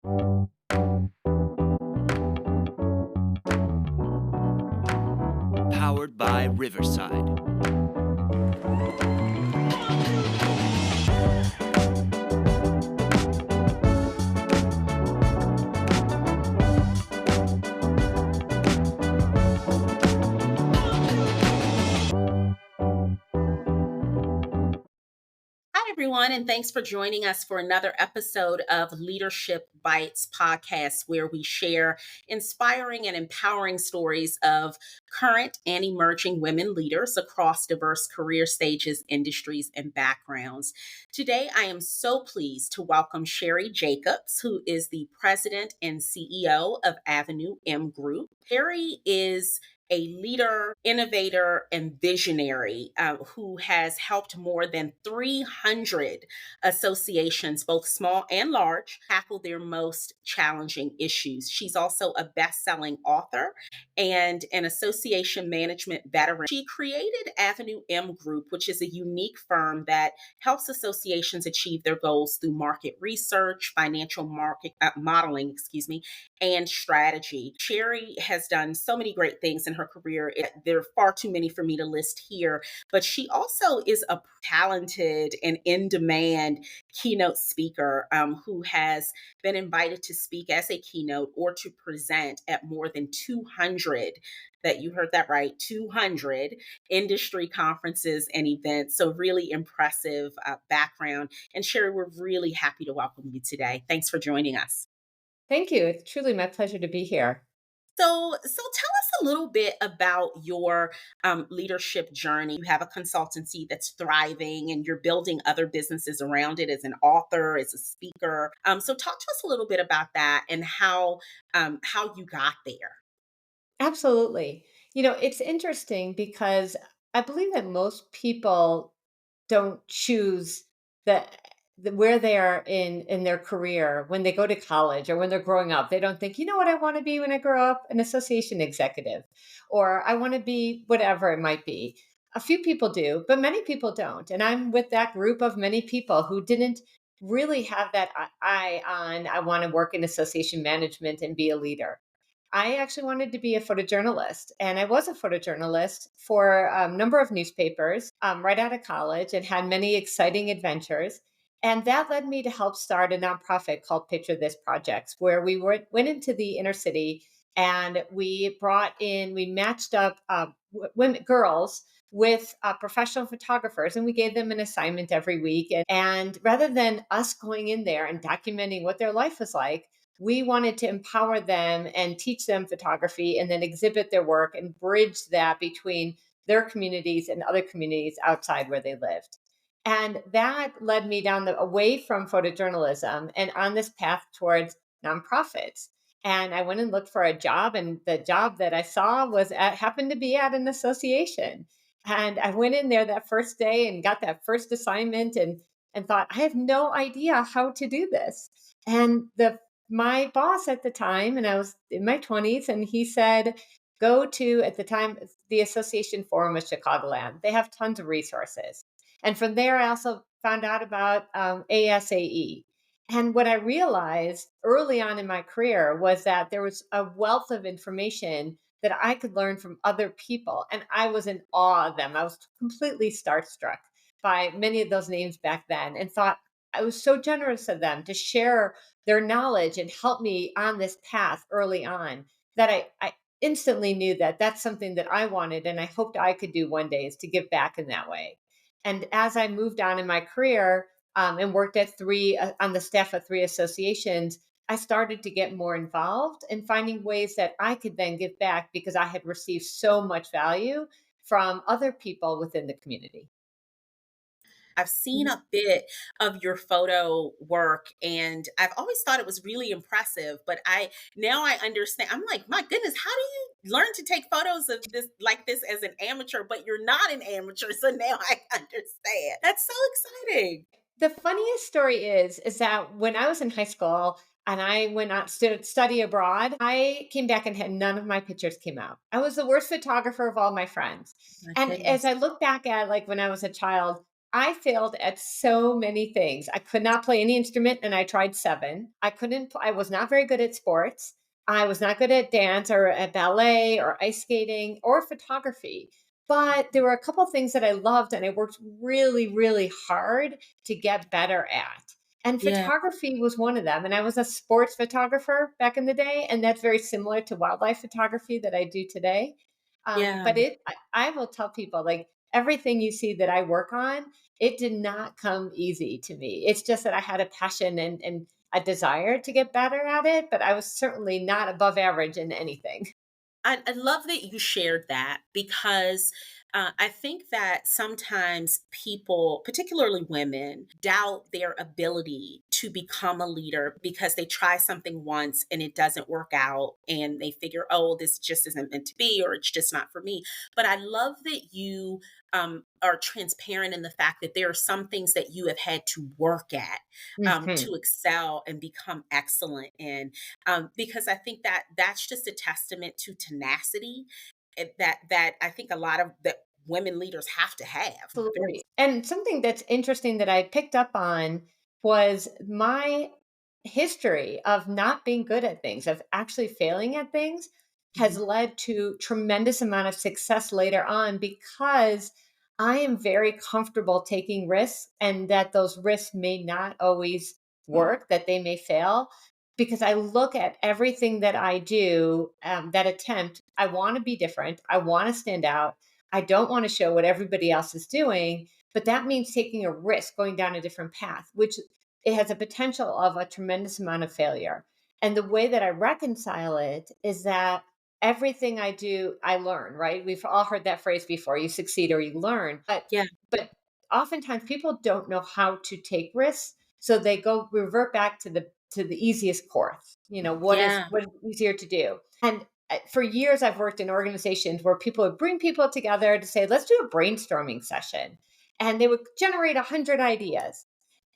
Powered by Riverside. Hi, everyone, and thanks for joining us for another episode of Leadership Bites podcast, where we share inspiring and empowering stories of current and emerging women leaders across diverse career stages, industries, and backgrounds. Today, I am so pleased to welcome Sheri Jacobs, who is the president and CEO of Avenue M Group. Sheri is a leader, innovator, and visionary who has helped more than 300 associations, both small and large, tackle their most challenging issues. She's also a best-selling author and an association management veteran. She created Avenue M Group, which is a unique firm that helps associations achieve their goals through market research, financial market modeling, and strategy. Sheri has done so many great things in her career. There are far too many for me to list here, but she also is a talented and in-demand keynote speaker who has been invited to speak as a keynote or to present at more than 200, that you heard that right, 200 industry conferences and events. So really impressive background. And Sheri, we're really happy to welcome you today. Thanks for joining us. Thank you. It's truly my pleasure to be here. So tell us a little bit about your leadership journey. You have a consultancy that's thriving, and you're building other businesses around it as an author, as a speaker. So talk to us a little bit about that and how you got there. Absolutely. It's interesting because I believe that most people don't choose the, where they are in their career when they go to college or when they're growing up. They don't think, you know what I want to be when I grow up? An association executive, or I want to be whatever it might be. A few people do, but many people don't. And I'm with that group of many people who didn't really have that eye on, I want to work in association management and be a leader. I actually wanted to be a photojournalist, and I was a photojournalist for a number of newspapers right out of college and had many exciting adventures. And that led me to help start a nonprofit called Picture This Projects, where we went into the inner city and we matched up women, girls with professional photographers, and we gave them an assignment every week. And rather than us going in there and documenting what their life was like, we wanted to empower them and teach them photography and then exhibit their work and bridge that between their communities and other communities outside where they lived. And that led me away from photojournalism and on this path towards nonprofits. And I went and looked for a job, and the job that I saw happened to be at an association. And I went in there that first day and got that first assignment and thought, I have no idea how to do this. And my boss at the time, and I was in my 20s, and he said, go to, at the time, the Association Forum of Chicagoland. They have tons of resources. And from there, I also found out about ASAE. And what I realized early on in my career was that there was a wealth of information that I could learn from other people. And I was in awe of them. I was completely starstruck by many of those names back then, and thought I was so generous of them to share their knowledge and help me on this path early on, that I instantly knew that that's something that I wanted and I hoped I could do one day, is to give back in that way. And as I moved on in my career and worked at on the staff of three associations, I started to get more involved in finding ways that I could then give back, because I had received so much value from other people within the community. I've seen a bit of your photo work, and I've always thought it was really impressive, but I understand. I'm like, my goodness, how do you learn to take photos of this like this as an amateur, but you're not an amateur? So now I understand. That's so exciting. The funniest story is that when I was in high school and I went out to study abroad, I came back and had none of my pictures came out. I was the worst photographer of all my friends. My And as goodness. I look back at, like, when I was a child, I failed at so many things. I could not play any instrument and I tried 7. I was not very good at sports. I was not good at dance or at ballet or ice skating or photography. But there were a couple things that I loved and I worked really, really hard to get better at. And Yeah. photography was one of them. And I was a sports photographer back in the day. And that's very similar to wildlife photography that I do today. Yeah. But I will tell people, like, everything you see that I work on, it did not come easy to me. It's just that I had a passion and a desire to get better at it, but I was certainly not above average in anything. I love that you shared that because I think that sometimes people, particularly women, doubt their ability to become a leader because they try something once and it doesn't work out and they figure, oh, this just isn't meant to be or it's just not for me. But I love that you are transparent in the fact that there are some things that you have had to work at Mhm. to excel and become excellent in, because I think that that's just a testament to tenacity that I think a lot of that women leaders have to have. Very. Absolutely. And something that's interesting that I picked up on was my history of not being good at things, of actually failing at things, has Mhm. led to tremendous amount of success later on because I am very comfortable taking risks and that those risks may not always work, that they may fail. Because I look at everything that I do, that attempt, I want to be different. I want to stand out. I don't want to show what everybody else is doing, but that means taking a risk, going down a different path, which it has a potential of a tremendous amount of failure. And the way that I reconcile it is that everything I do, I learn, right? We've all heard that phrase before, you succeed or you learn. Yeah. But oftentimes people don't know how to take risks. So they go revert back to the easiest course. You know, Yeah. what is easier to do? And for years I've worked in organizations where people would bring people together to say, let's do a brainstorming session. And they would generate 100 ideas.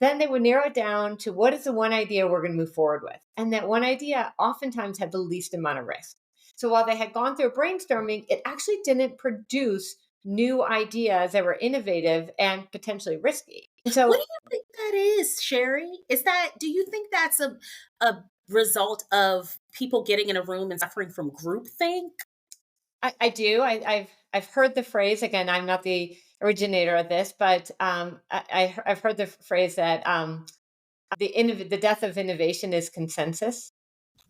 Then they would narrow it down to what is the one idea we're going to move forward with. And that one idea oftentimes had the least amount of risk. So while they had gone through brainstorming, it actually didn't produce new ideas that were innovative and potentially risky. And What do so you think that is, Sherry? Do you think that's a result of people getting in a room and suffering from groupthink? I do. I've heard the phrase again. I'm not the originator of this, but I've heard the phrase that the death of innovation is consensus.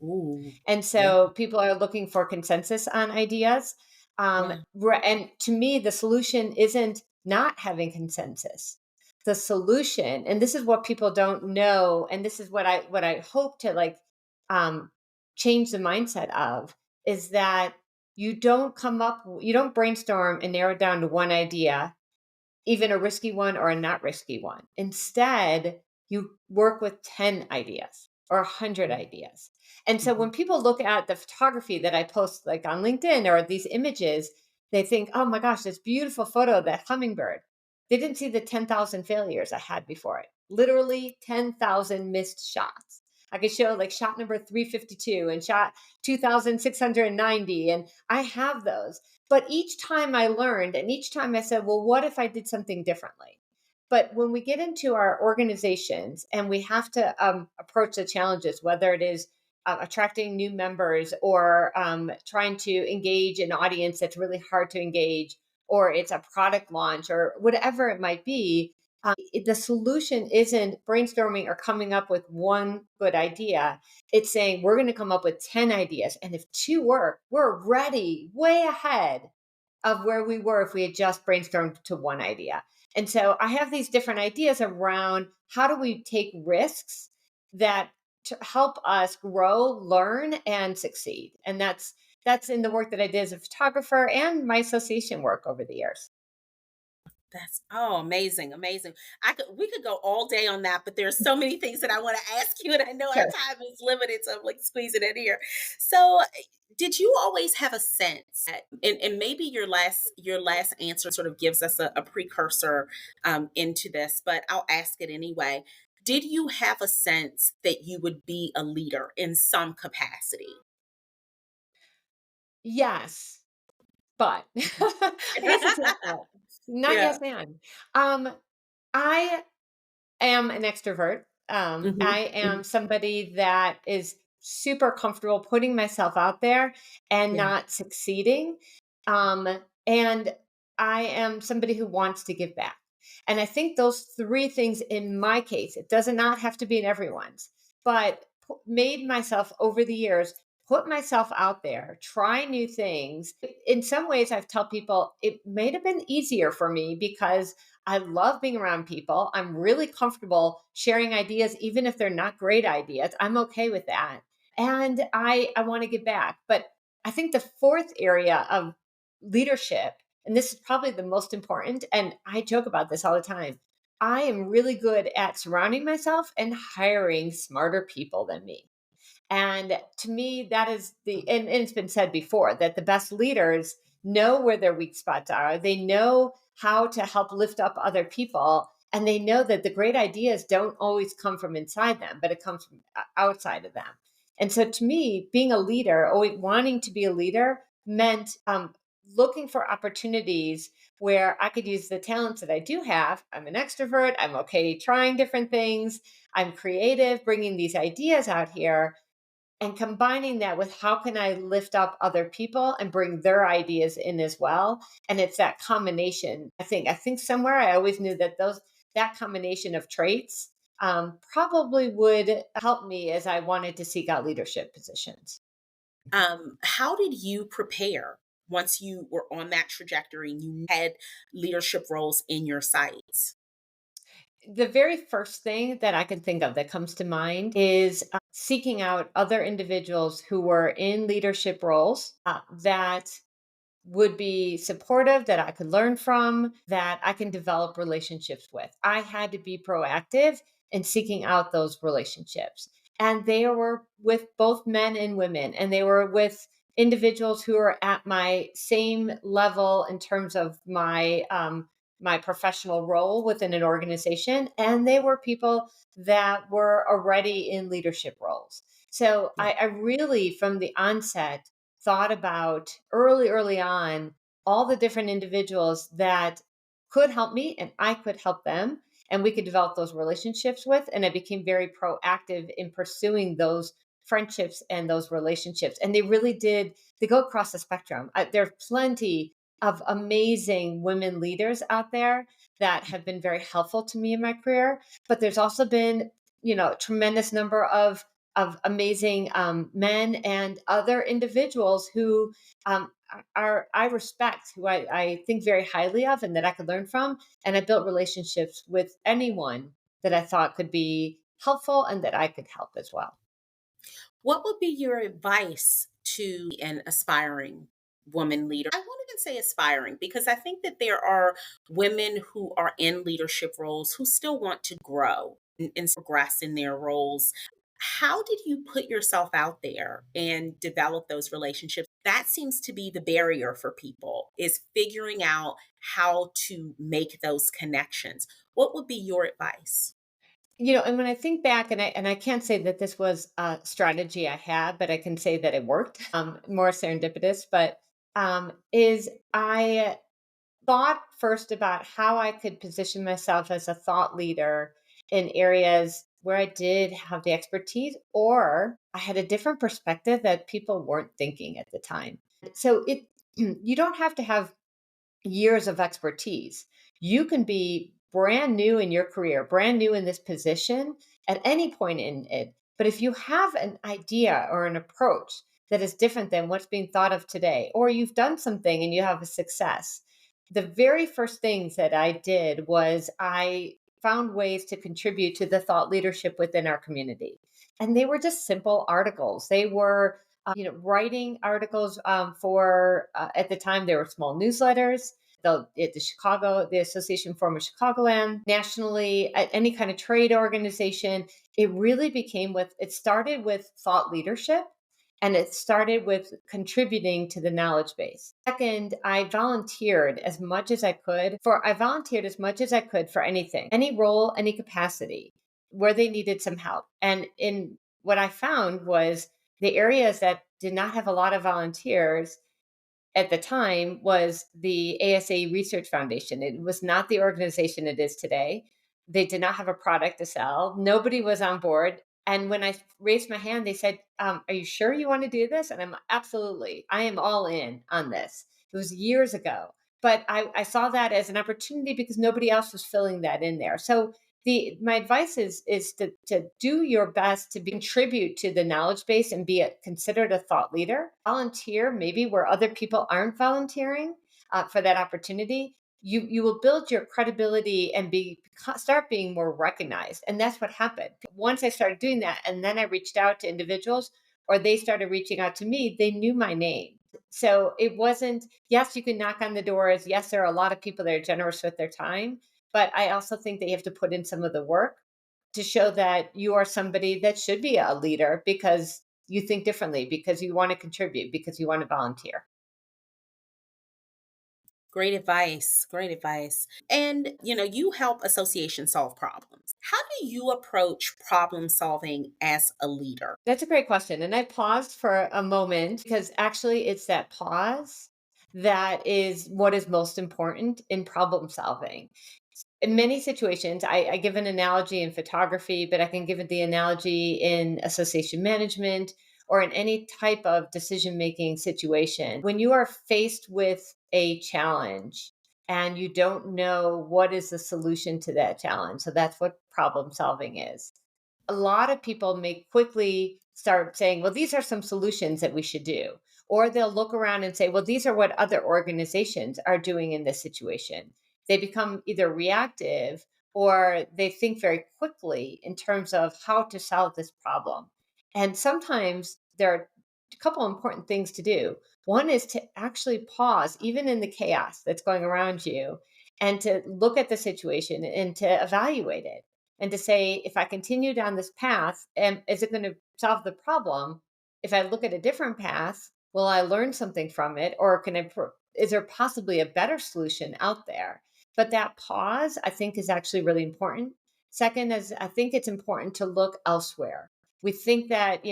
Ooh. And Yeah. so people are looking for consensus on ideas. Yeah. And to me, the solution isn't not having consensus. The solution, and this is what people don't know, and this is what I hope to um, change the mindset of, is that you don't brainstorm and narrow it down to one idea, even a risky one or a not risky one. Instead, you work with 10 ideas or 100 ideas. And so Mhm. when people look at the photography that I post like on LinkedIn or these images, they think, oh my gosh, this beautiful photo of that hummingbird. They didn't see the 10,000 failures I had before it. Literally 10,000 missed shots. I could show like shot number 352 and shot 2,690. And I have those. But each time I learned, and each time I said, well, what if I did something differently? But when we get into our organizations and we have to approach the challenges, whether it is attracting new members or trying to engage an audience that's really hard to engage, or it's a product launch or whatever it might be, the solution isn't brainstorming or coming up with one good idea. It's saying we're going to come up with 10 ideas. And if two work, we're ready, way ahead of where we were if we had just brainstormed to one idea. And so I have these different ideas around how do we take risks that to help us grow, learn, and succeed. And that's in the work that I did as a photographer and my association work over the years. That's oh amazing, amazing. We could go all day on that, but there's so many things that I want to ask you, and I know our Sure. time is limited, so I'm like squeezing it here. So did you always have a sense that, and maybe your last answer sort of gives us a precursor into this, but I'll ask it anyway. Did you have a sense that you would be a leader in some capacity? Yes, but I guess it's not that. Not Yeah. yes and. Um, I am an extrovert. Hmm. I am somebody that is super comfortable putting myself out there and Yeah. not succeeding. Um, and I am somebody who wants to give back. And I think those three things in my case, it does not have to be in everyone's, but made myself over the years, put myself out there, try new things. In some ways, I've told people it may have been easier for me because I love being around people. I'm really comfortable sharing ideas, even if they're not great ideas. I'm okay with that. And I want to give back. But I think the fourth area of leadership, and this is probably the most important, and I joke about this all the time. I am really good at surrounding myself and hiring smarter people than me. And to me, that is and it's been said before that the best leaders know where their weak spots are. They know how to help lift up other people. And they know that the great ideas don't always come from inside them, but it comes from outside of them. And so to me, being a leader, always wanting to be a leader meant looking for opportunities where I could use the talents that I do have. I'm an extrovert. I'm okay trying different things. I'm creative, bringing these ideas out here and combining that with how can I lift up other people and bring their ideas in as well. And it's that combination. I think somewhere I always knew that that combination of traits probably would help me as I wanted to seek out leadership positions. How did you prepare once you were on that trajectory and you had leadership roles in your sights? The very first thing that I can think of that comes to mind is seeking out other individuals who were in leadership roles that would be supportive, that I could learn from, that I can develop relationships with. I had to be proactive in seeking out those relationships. And they were with both men and women, and they were with individuals who are at my same level in terms of my professional role within an organization, and they were people that were already in leadership roles. So Yeah. I really, from the onset, thought about early on all the different individuals that could help me and I could help them and we could develop those relationships with, and I became very proactive in pursuing those friendships and those relationships, and they really did. They go across the spectrum. There are plenty of amazing women leaders out there that have been very helpful to me in my career, but there's also been a tremendous number of amazing men and other individuals who are I respect, who I think very highly of, and that I could learn from. And I built relationships with anyone that I thought could be helpful and that I could help as well. What would be your advice to an aspiring woman leader? I won't even say aspiring because I think that there are women who are in leadership roles who still want to grow and progress in their roles. How did you put yourself out there and develop those relationships? That seems to be the barrier for people is figuring out how to make those connections. What would be your advice? And when I think back, and I can't say that this was a strategy I had, but I can say that it worked. More serendipitous, but is I thought first about how I could position myself as a thought leader in areas where I did have the expertise or I had a different perspective that people weren't thinking at the time. So it you don't have to have years of expertise. You can be brand new in your career, brand new in this position at any point in it. But if you have an idea or an approach that is different than what's being thought of today, or you've done something and you have a success, the very first things that I did was I found ways to contribute to the thought leadership within our community. And they were just simple articles. They were writing articles for at the time they were small newsletters. The Association Forum of Chicagoland, nationally, any kind of trade organization. It really became it started with thought leadership and it started with contributing to the knowledge base. Second, I volunteered as much as I could for anything, any role, any capacity where they needed some help. And in what I found was the areas that did not have a lot of volunteers at the time was the ASA Research Foundation. It was not the organization it is today. They did not have a product to sell. Nobody was on board. And when I raised my hand, they said, "Are you sure you want to do this?" And I'm absolutely, I am all in on this. It was years ago, but I saw that as an opportunity because nobody else was filling that in there. So my advice is to do your best to contribute to the knowledge base and be considered a thought leader. Volunteer maybe where other people aren't volunteering for that opportunity. You will build your credibility and start being more recognized. And that's what happened. Once I started doing that, and then I reached out to individuals, or they started reaching out to me, they knew my name. So it wasn't, yes, you can knock on the doors. Yes, there are a lot of people that are generous with their time, but I also think that you have to put in some of the work to show that you are somebody that should be a leader because you think differently, because you want to contribute, because you want to volunteer. Great advice. Great advice. And, you help associations solve problems. How do you approach problem solving as a leader? That's a great question. And I paused for a moment because actually it's that pause that is what is most important in problem solving. In many situations, I give an analogy in photography, but I can give it the analogy in association management or in any type of decision making situation. When you are faced with a challenge and you don't know what is the solution to that challenge, so that's what problem solving is. A lot of people may quickly start saying, well, these are some solutions that we should do. Or they'll look around and say, well, these are what other organizations are doing in this situation. They become either reactive or they think very quickly in terms of how to solve this problem. And sometimes there are a couple important things to do. One is to actually pause, even in the chaos that's going around you, and to look at the situation and to evaluate it and to say, if I continue down this path, is it going to solve the problem? If I look at a different path, will I learn something from it, or is there possibly a better solution out there? But that pause, I think, is actually really important. Second is, I think it's important to look elsewhere. We think that,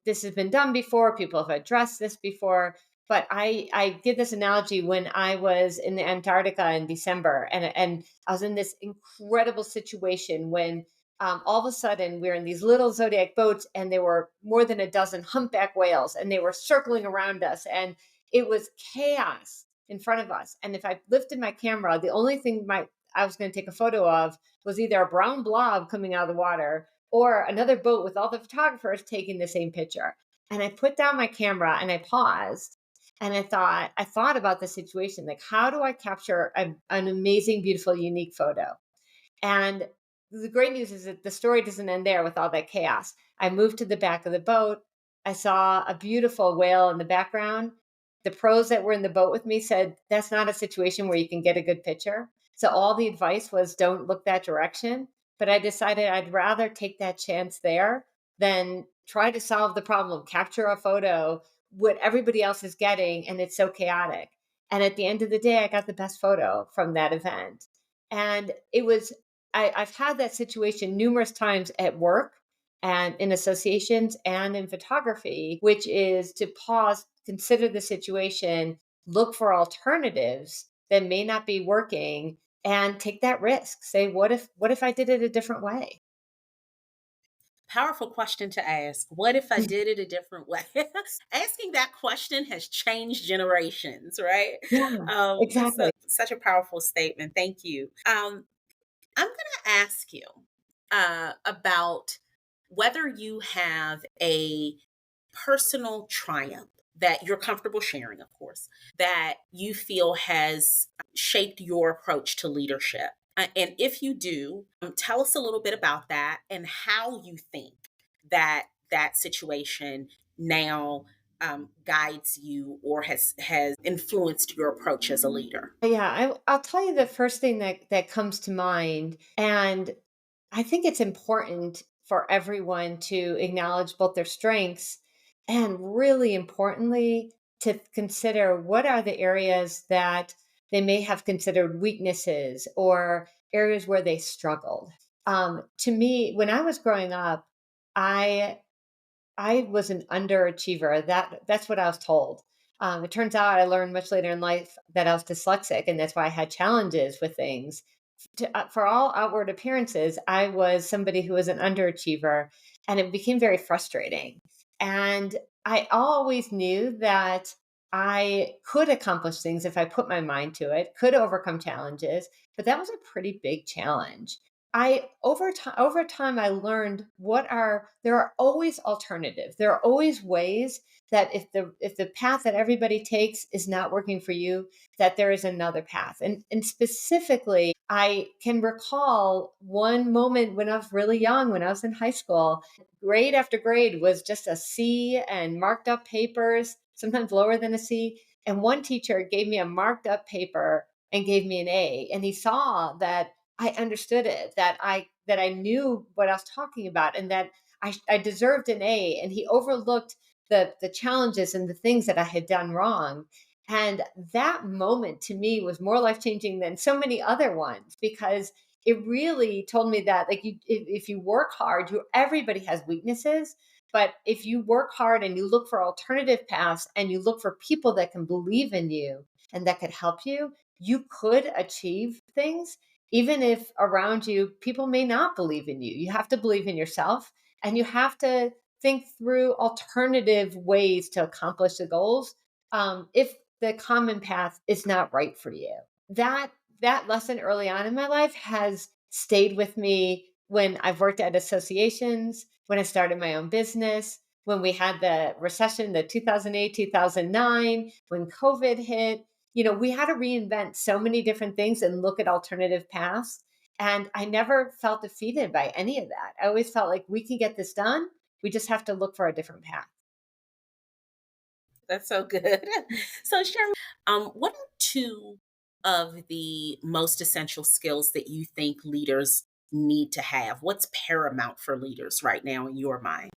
this has been done before, people have addressed this before. But I give this analogy when I was in Antarctica in December, and I was in this incredible situation when all of a sudden we're in these little Zodiac boats, and there were more than a dozen humpback whales, and they were circling around us, and it was chaos in front of us. And if I lifted my camera, the only thing I was going to take a photo of was either a brown blob coming out of the water or another boat with all the photographers taking the same picture. And I put down my camera and I paused and I thought about the situation. Like, how do I capture an amazing, beautiful, unique photo? And the great news is that the story doesn't end there with all that chaos. I moved to the back of the boat. I saw a beautiful whale in the background. The pros that were in the boat with me said, that's not a situation where you can get a good picture. So all the advice was, don't look that direction. But I decided I'd rather take that chance there than try to solve the problem, capture a photo, what everybody else is getting, and it's so chaotic. And at the end of the day, I got the best photo from that event. And I've had that situation numerous times at work and in associations and in photography, which is to pause, consider the situation, look for alternatives that may not be working, and take that risk. Say, what if I did it a different way? Powerful question to ask. What if I did it a different way? Asking that question has changed generations, right? Yeah, So exactly. such a powerful statement. Thank you. I'm going to ask you about whether you have a personal triumph that you're comfortable sharing, of course, that you feel has shaped your approach to leadership. And if you do, tell us a little bit about that and how you think that situation now guides you or has influenced your approach as a leader. Yeah, I'll tell you the first thing that comes to mind, and I think it's important for everyone to acknowledge both their strengths and really importantly to consider what are the areas that they may have considered weaknesses or areas where they struggled. To me, when I was growing up, I I was an underachiever. That's what I was told. It turns out I learned much later in life that I was dyslexic, and that's why I had challenges with things. for all outward appearances, I was somebody who was an underachiever, and it became very frustrating. And I always knew that I could accomplish things if I put my mind to it, could overcome challenges, but that was a pretty big challenge. I over time I learned there are always alternatives. There are always ways that if the path that everybody takes is not working for you, that there is another path. And specifically, I can recall one moment when I was really young, when I was in high school. Grade after grade was just a C and marked up papers, sometimes lower than a C. And one teacher gave me a marked up paper and gave me an A. And he saw that I understood it, that I knew what I was talking about, and that I deserved an A. And he overlooked the challenges and the things that I had done wrong. And that moment to me was more life changing than so many other ones, because it really told me that, like, if you work hard, everybody has weaknesses. But if you work hard and you look for alternative paths and you look for people that can believe in you and that could help you, you could achieve things. Even if around you, people may not believe in you, you have to believe in yourself, and you have to think through alternative ways to accomplish the goals, if the common path is not right for you. That lesson early on in my life has stayed with me when I've worked at associations, when I started my own business, when we had the recession, the 2008, 2009, when COVID hit. We had to reinvent so many different things and look at alternative paths. And I never felt defeated by any of that. I always felt like we can get this done. We just have to look for a different path. That's so good. So, Sherry, what are two of the most essential skills that you think leaders need to have? What's paramount for leaders right now in your mind?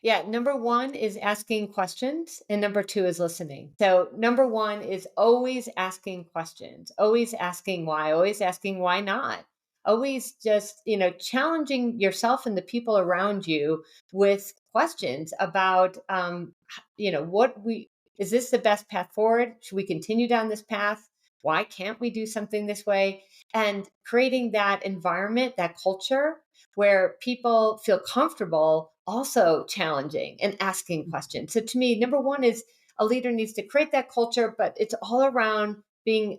Yeah, number one is asking questions, and number two is listening. So, number one is always asking questions, always asking why, always asking why not, always just, challenging yourself and the people around you with questions about, what is this the best path forward? Should we continue down this path? Why can't we do something this way? And creating that environment, that culture where people feel comfortable also challenging and asking questions. So to me, number one is a leader needs to create that culture, but it's all around being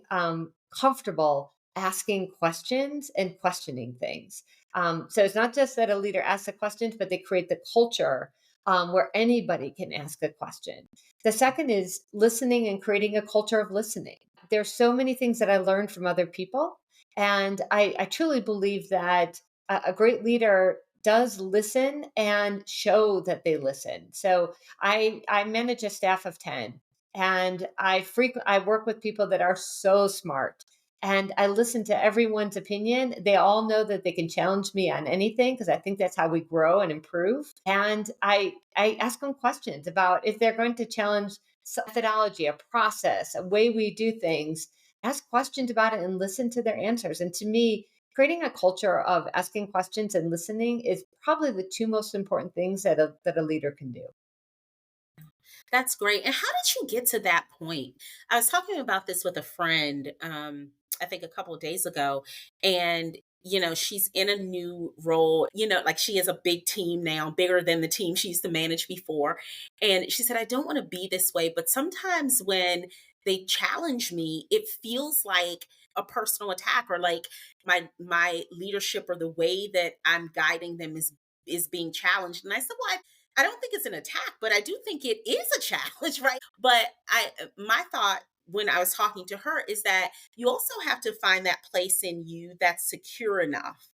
comfortable asking questions and questioning things. So it's not just that a leader asks the questions, but they create the culture where anybody can ask a question. The second is listening and creating a culture of listening. There's so many things that I learned from other people. And I truly believe that a great leader does listen and show that they listen. So I manage a staff of 10, and I work with people that are so smart, and I listen to everyone's opinion. They all know that they can challenge me on anything, because I think that's how we grow and improve. And I ask them questions about if they're going to challenge methodology, a process, a way we do things. Ask questions about it and listen to their answers. And to me, creating a culture of asking questions and listening is probably the two most important things that a leader can do. That's great. And how did you get to that point? I was talking about this with a friend, I think a couple of days ago, and she's in a new role, like she has a big team now, bigger than the team she used to manage before. And she said, I don't want to be this way, but sometimes when they challenge me, it feels like a personal attack, or like my leadership or the way that I'm guiding them is being challenged. And I said, well, I don't think it's an attack, but I do think it is a challenge, right? But my thought when I was talking to her is that you also have to find that place in you that's secure enough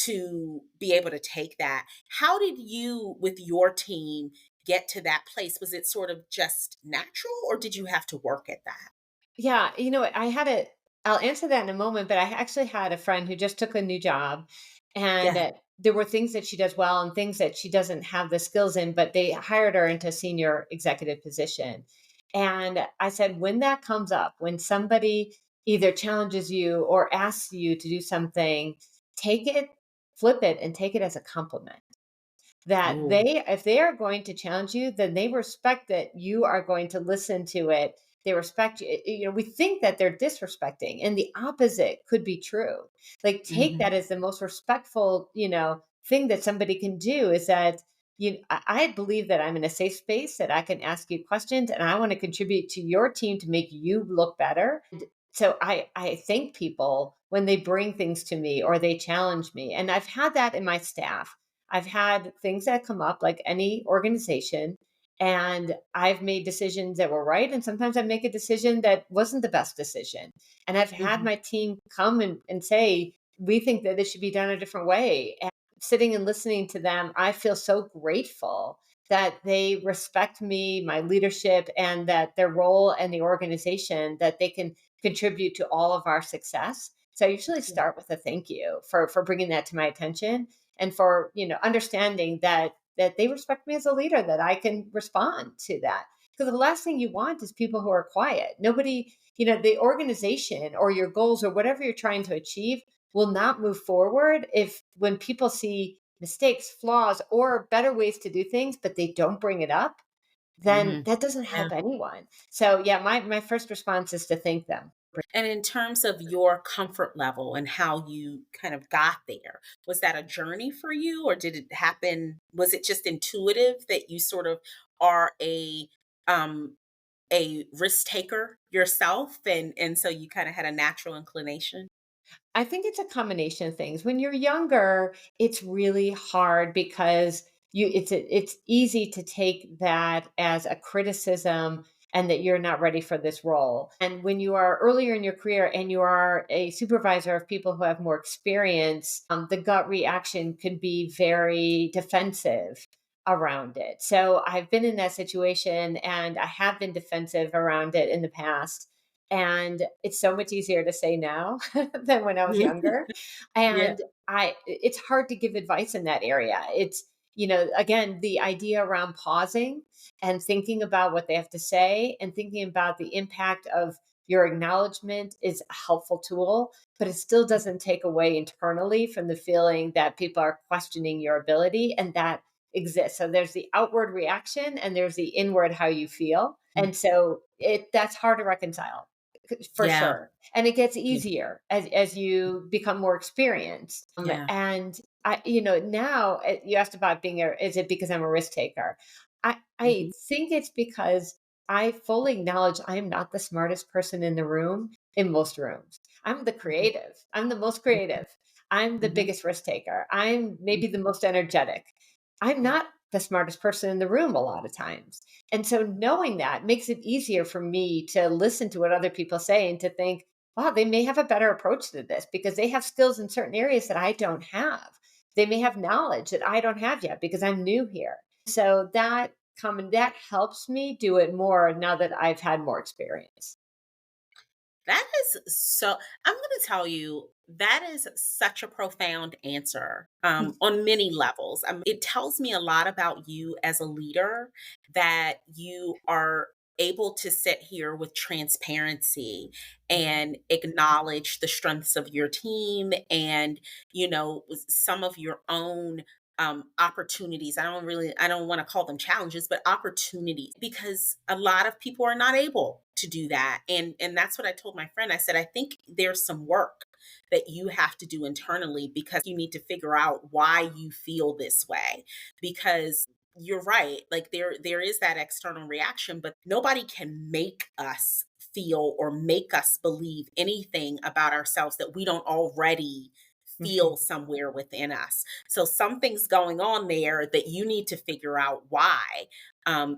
to be able to take that. How did you, with your team, get to that place? Was it sort of just natural, or did you have to work at that? Yeah, I'll answer that in a moment, but I actually had a friend who just took a new job, and Yeah. there were things that she does well and things that she doesn't have the skills in, but they hired her into a senior executive position. And I said, when that comes up, when somebody either challenges you or asks you to do something, take it, flip it, and take it as a compliment. Oh, If they are going to challenge you, then they respect that you are going to listen to it they respect you. We think that they're disrespecting, and the opposite could be true. Like, take Mhm. that as the most respectful, thing that somebody can do, is that I believe that I'm in a safe space, that I can ask you questions, and I want to contribute to your team to make you look better. So I thank people when they bring things to me or they challenge me. And I've had that in my staff. I've had things that come up like any organization, and I've made decisions that were right. And sometimes I make a decision that wasn't the best decision. And I've had Mhm. my team come and say, we think that this should be done a different way. And sitting and listening to them, I feel so grateful that they respect me, my leadership, and that their role and the organization, that they can contribute to all of our success. So I usually Yeah. start with a thank you for bringing that to my attention, and for understanding that they respect me as a leader, that I can respond to that. Because the last thing you want is people who are quiet. Nobody, the organization or your goals or whatever you're trying to achieve will not move forward if, when people see mistakes, flaws, or better ways to do things, but they don't bring it up, then Mhm. that doesn't Yeah. help anyone. So yeah, my first response is to thank them. And in terms of your comfort level and how you kind of got there, was that a journey for you, or did it happen? Was it just intuitive that you sort of are um a risk taker yourself, and so you kind of had a natural inclination? I think it's a combination of things. When you're younger, it's really hard because it's easy to take that as a criticism, and that you're not ready for this role. And when you are earlier in your career and you are a supervisor of people who have more experience, the gut reaction could be very defensive around it. So I've been in that situation, and I have been defensive around it in the past, and it's so much easier to say now than when I was Mhm. younger. Yeah. And it's hard to give advice in that area. It's, again, the idea around pausing and thinking about what they have to say and thinking about the impact of your acknowledgement is a helpful tool, but it still doesn't take away internally from the feeling that people are questioning your ability, and that exists. So there's the outward reaction and there's the inward how you feel. And so that's hard to reconcile, for Yeah. sure. And it gets Yeah. easier as you become more experienced. Yeah. And now, you asked about is it because I'm a risk taker? I Mhm. think it's because I fully acknowledge I am not the smartest person in the room, in most rooms. I'm the Mhm. creative. I'm the most Mhm. creative. I'm the Mhm. biggest risk taker. I'm Mhm. maybe the most energetic. I'm Yeah. not the smartest person in the room a lot of times. And so knowing that makes it easier for me to listen to what other people say and to think, wow, they may have a better approach to this because they have skills in certain areas that I don't have. They may have knowledge that I don't have yet because I'm new here. So that helps me do it more now that I've had more experience. That is so I'm gonna tell you, that is such a profound answer, on many levels. It tells me a lot about you as a leader, that you are able to sit here with transparency and acknowledge the strengths of your team, and, some of your own opportunities. I don't want to call them challenges, but opportunities, because a lot of people are not able to do that. And that's what I told my friend. I said, I think there's some work that you have to do internally, because you need to figure out why you feel this way. Because you're right, like there is that external reaction, but nobody can make us feel or make us believe anything about ourselves that we don't already Mhm. feel somewhere within us. So something's going on there that you need to figure out why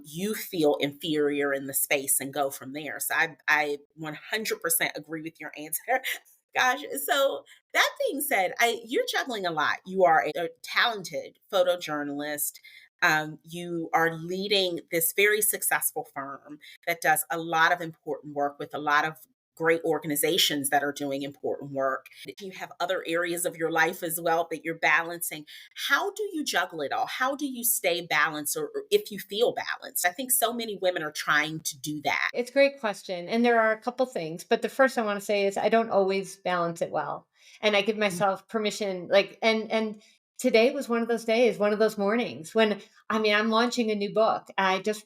you feel inferior in the space, and go from there. So I 100% agree with your answer. Gosh, so that being said, you're juggling a lot. You are a talented photojournalist. You are leading this very successful firm that does a lot of important work with a lot of great organizations that are doing important work. You have other areas of your life as well that you're balancing. How do you juggle it all? How do you stay balanced, or if you feel balanced? I think so many women are trying to do that. It's a great question. And there are a couple things, but the first I want to say is I don't always balance it well. And I give myself permission, like, and today was one of those days, one of those mornings when, I mean, I'm launching a new book. I just,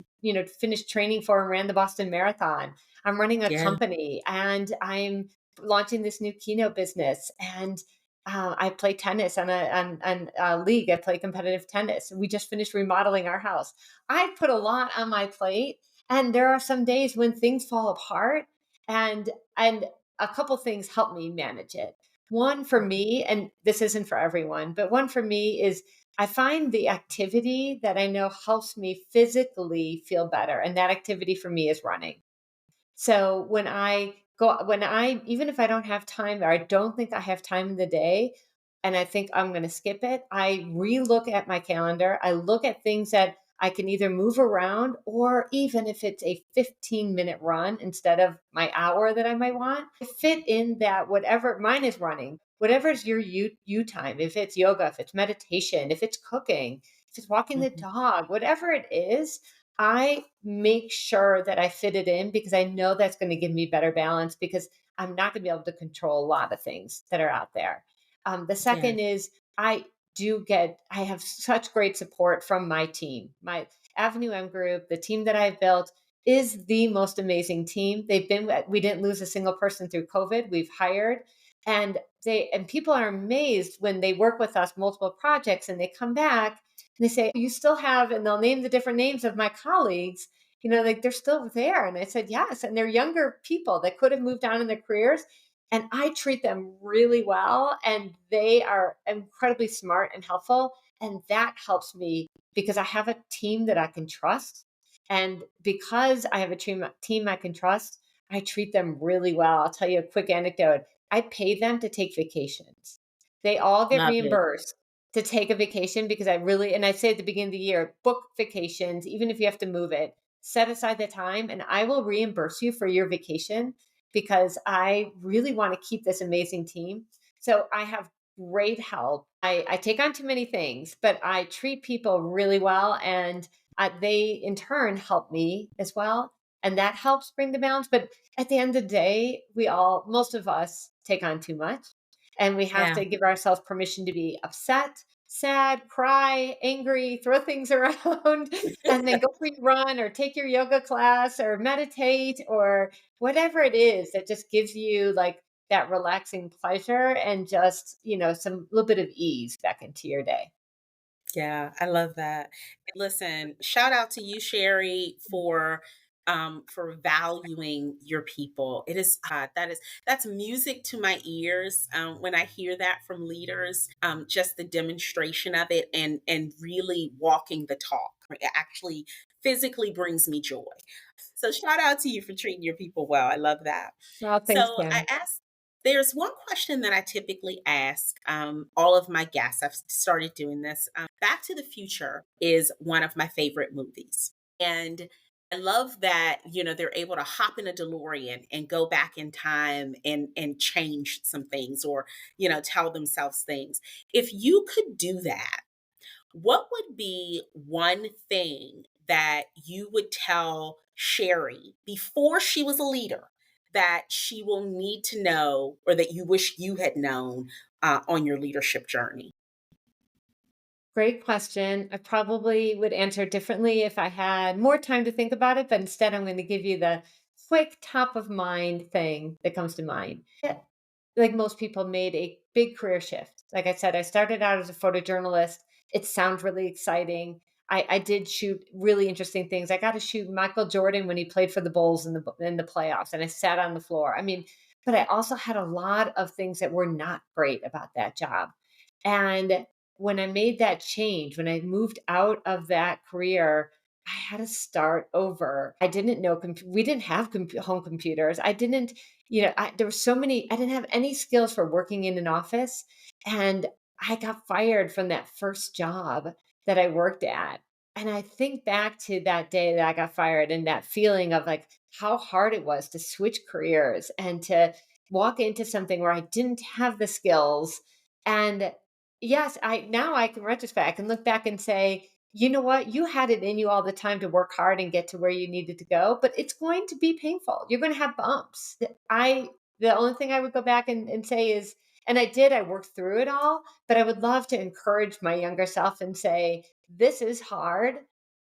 finished training for and ran the Boston Marathon. I'm running a Yeah. company and I'm launching this new keynote business. And I play tennis on a league. I play competitive tennis. We just finished remodeling our house. I put a lot on my plate, and there are some days when things fall apart, and and a couple things help me manage it. One for me, and this isn't for everyone, but one for me is I find the activity that I know helps me physically feel better. And that activity for me is running. So when I, even if I don't have time or I don't think I have time in the day and I think I'm going to skip it, I relook at my calendar. I look at things that I can either move around, or even if it's a 15-minute run instead of my hour that I might want, I fit in that whatever mine is running, whatever is your you time. If it's yoga, if it's meditation, if it's cooking, if it's walking the Mhm. dog, whatever it is, I make sure that I fit it in because I know that's going to give me better balance, because I'm not going to be able to control a lot of things that are out there. The Yeah. second is I have such great support from my team. My Avenue M group, the team that I've built, is the most amazing team. We didn't lose a single person through COVID. We've hired, and people are amazed when they work with us multiple projects and they come back and they say, you still have, and they'll name the different names of my colleagues, like they're still there. And I said, yes. And they're younger people that could have moved on in their careers. And I treat them really well. And they are incredibly smart and helpful. And that helps me because I have a team that I can trust. And because I have a team I can trust, I treat them really well. I'll tell you a quick anecdote. I pay them to take vacations. They all get Love it. reimbursed to take a vacation because and I say at the beginning of the year, book vacations, even if you have to move it, set aside the time and I will reimburse you for your vacation because I really want to keep this amazing team. So I have great help. I take on too many things, but I treat people really well, and they in turn help me as well. And that helps bring the balance. But at the end of the day, most of us take on too much, and we have Yeah. to give ourselves permission to be upset, sad, cry, angry, throw things around, and then go for your run or take your yoga class or meditate or whatever it is that just gives you like that relaxing pleasure and just, some little bit of ease back into your day. Yeah, I love that. Listen, shout out to you, Sherry, for valuing your people. It is that's music to my ears when I hear that from leaders. Just the demonstration of it and really walking the talk. It actually physically brings me joy. So shout out to you for treating your people well. I love that. Well, thanks, So I Kim. asked there's one question that I typically ask all of my guests. I've started doing this. Back to the Future is one of my favorite movies. And I love that, they're able to hop in a DeLorean and go back in time and change some things or, tell themselves things. If you could do that, what would be one thing that you would tell Sherry before she was a leader that she will need to know or that you wish you had known on your leadership journey? Great question. I probably would answer differently if I had more time to think about it, but instead I'm going to give you the quick top of mind thing that comes to mind. Like most people, made a big career shift. Like I said, I started out as a photojournalist. It sounds really exciting. I did shoot really interesting things. I got to shoot Michael Jordan when he played for the Bulls in the playoffs, and I sat on the floor. I mean, but I also had a lot of things that were not great about that job. And when I made that change, when I moved out of that career, I had to start over. I didn't know, we didn't have home computers. I didn't, there were so many, I didn't have any skills for working in an office. And I got fired from that first job that I worked at. And I think back to that day that I got fired and that feeling of like how hard it was to switch careers and to walk into something where I didn't have the skills. And yes, I can retrospect, I can look back and say, you know what? You had it in you all the time to work hard and get to where you needed to go, but it's going to be painful. You're going to have bumps. The only thing I would go back and say is And I worked through it all, but I would love to encourage my younger self and say, this is hard,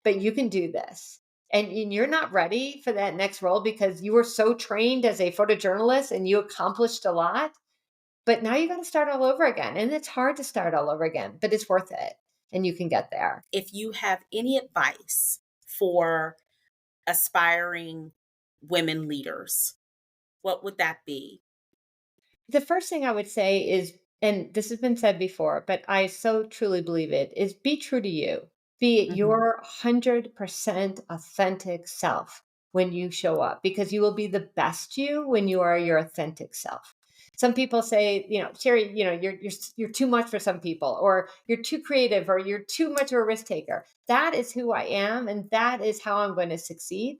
but you can do this. And you're not ready for that next role because you were so trained as a photojournalist and you accomplished a lot. But now you got to start all over again. And it's hard to start all over again, but it's worth it. And you can get there. If you have any advice for aspiring women leaders, what would that be? The first thing I would say is, and this has been said before, but I so truly believe it, is be true to you. Be Mhm. your 100% authentic self when you show up, because you will be the best you when you are your authentic self. Some people say, Sherry, you're too much for some people, or you're too creative, or you're too much of a risk taker. That is who I am, and that is how I'm going to succeed.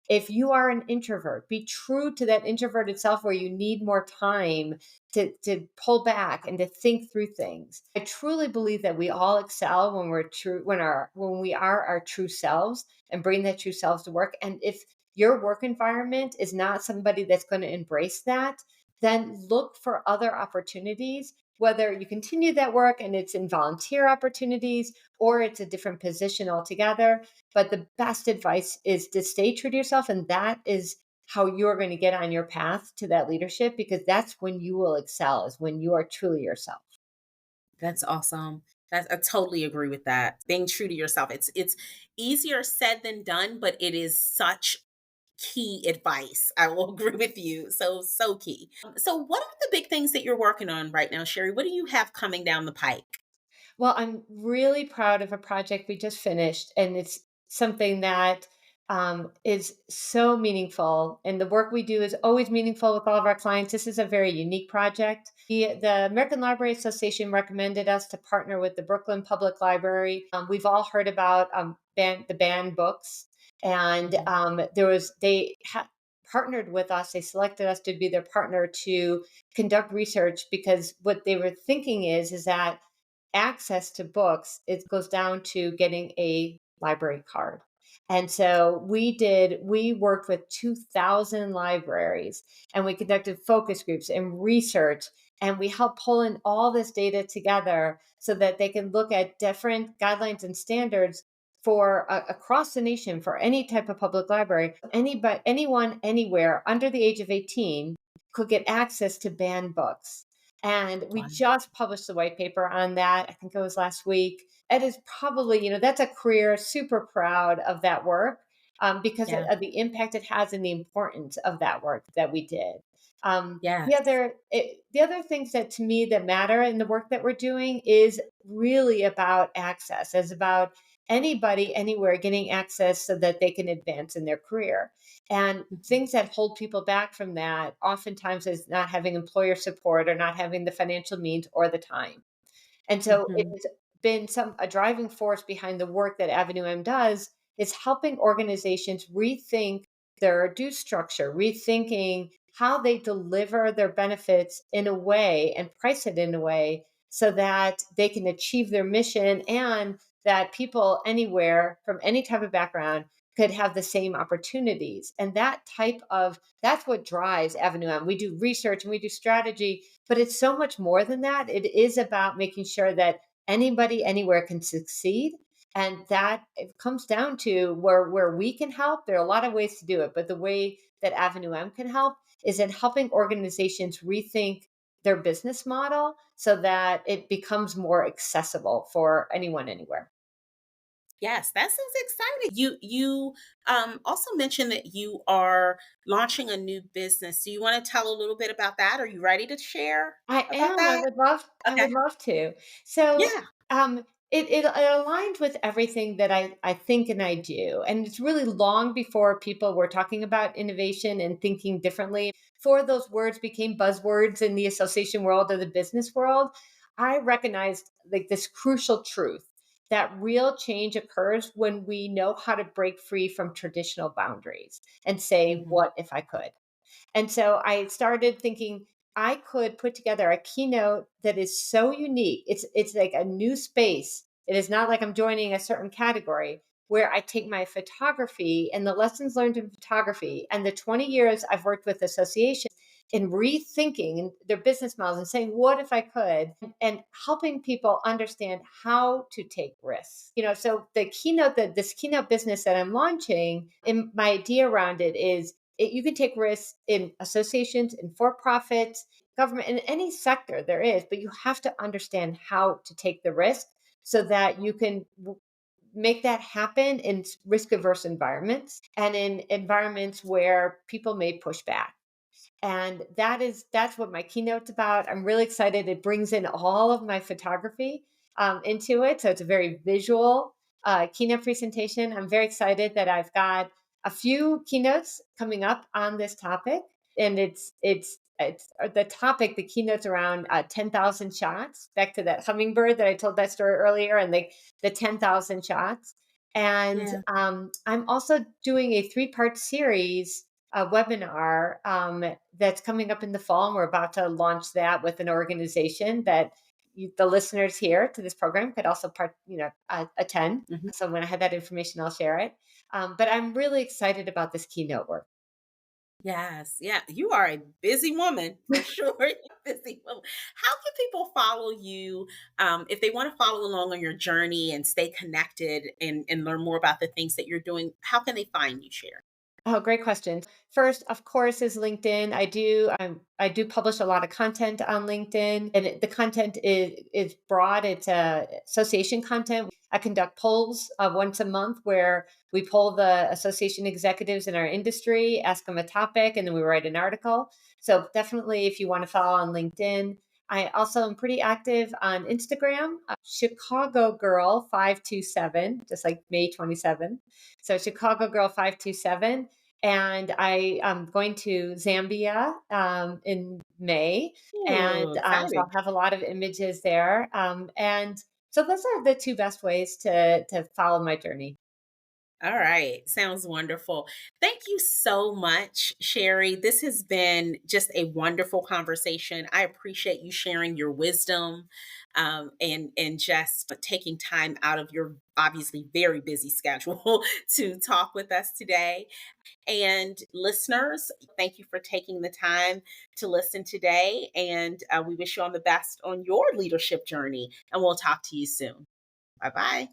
If you are an introvert, be true to that introverted self where you need more time to pull back and to think through things. I truly believe that we all excel when we're true, when we are our true selves and bring that true selves to work. And if your work environment is not somebody that's going to embrace that, then look for other opportunities, whether you continue that work and it's in volunteer opportunities or it's a different position altogether. But the best advice is to stay true to yourself. And that is how you're going to get on your path to that leadership, because that's when you will excel, is when you are truly yourself. That's awesome. I totally agree with that. Being true to yourself. It's easier said than done, but it is such key advice. I will agree with you. So key. So what are the big things that you're working on right now, Sherry? What do you have coming down the pike? Well, I'm really proud of a project we just finished, and it's something that is so meaningful. And the work we do is always meaningful with all of our clients. This is a very unique project. The American Library Association recommended us to partner with the Brooklyn Public Library. We've all heard about the banned books, and Mhm. partnered with us. They selected us to be their partner to conduct research, because what they were thinking is that access to books, it goes down to getting a library card. And so we worked with 2,000 libraries, and we conducted focus groups and research, and we helped pull in all this data together so that they can look at different guidelines and standards for across the nation for any type of public library. Anyone, anywhere under the age of 18 could get access to banned books. And we Wow. just published the white paper on that. I think it was last week. It is probably, that's a career, super proud of that work, because Yeah. of the impact it has and the importance of that work that we did. Yes. The other things that to me that matter in the work that we're doing is really about access. It's about anybody, anywhere getting access so that they can advance in their career. And Mhm. things that hold people back from that oftentimes is not having employer support or not having the financial means or the time. And so it Mhm. has been a driving force behind the work that Avenue M does, is helping organizations rethink their due structure, rethinking how they deliver their benefits in a way and price it in a way so that they can achieve their mission, and that people anywhere from any type of background could have the same opportunities. And that's what drives Avenue M. We do research and we do strategy, but it's so much more than that. It is about making sure that anybody anywhere can succeed. And that it comes down to where we can help. There are a lot of ways to do it, but the way that Avenue M can help is in helping organizations rethink their business model so that it becomes more accessible for anyone anywhere. Yes, that sounds exciting. You also mentioned that you are launching a new business. Do you want to tell a little bit about that? Are you ready to share I about am. I that? would love. I Okay. would love to. So, Yeah. it aligned with everything that I think and I do, and it's really long before people were talking about innovation and thinking differently. Before those words became buzzwords in the association world or the business world, I recognized like this crucial truth that real change occurs when we know how to break free from traditional boundaries and say, Mhm. "What if I could?" And so I started thinking I could put together a keynote that is so unique. It's like a new space. It is not like I'm joining a certain category, where I take my photography and the lessons learned in photography and the 20 years I've worked with associations in rethinking their business models and saying, what if I could? And helping people understand how to take risks. So the keynote, this keynote business that I'm launching, and my idea around it is you can take risks in associations, in for profits, government, in any sector there is, but you have to understand how to take the risk so that you can make that happen in risk averse environments and in environments where people may push back. And that's what my keynote's about. I'm really excited. It brings in all of my photography into it, so it's a very visual keynote presentation. I'm very excited that I've got a few keynotes coming up on this topic, and it's the topic. The keynote's around 10,000 shots. Back to that hummingbird that I told that story earlier, and the 10,000 shots. And Yeah. I'm also doing a 3-part series, a webinar that's coming up in the fall, and we're about to launch that with an organization that the listeners here to this program could also attend. Mhm. So when I have that information, I'll share it. But I'm really excited about this keynote work. Yes. Yeah. You are a busy woman for sure. You're a busy woman. How can people follow you if they want to follow along on your journey and stay connected and learn more about the things that you're doing? How can they find you, Sheri? Oh, great question. First, of course, is LinkedIn. I do publish a lot of content on LinkedIn, and the content is broad. It's association content. I conduct polls once a month where we poll the association executives in our industry, ask them a topic, and then we write an article. So definitely, if you want to follow on LinkedIn. I also am pretty active on Instagram, Chicago Girl 527, just like May 27. So Chicago Girl 527. And I am going to Zambia in May, and Ooh, so I'll exciting. have a lot of images there. And so those are the two best ways to follow my journey. All right. Sounds wonderful. Thank you so much, Sheri. This has been just a wonderful conversation. I appreciate you sharing your wisdom and just taking time out of your obviously very busy schedule to talk with us today. And listeners, thank you for taking the time to listen today. And we wish you all the best on your leadership journey. And we'll talk to you soon. Bye bye.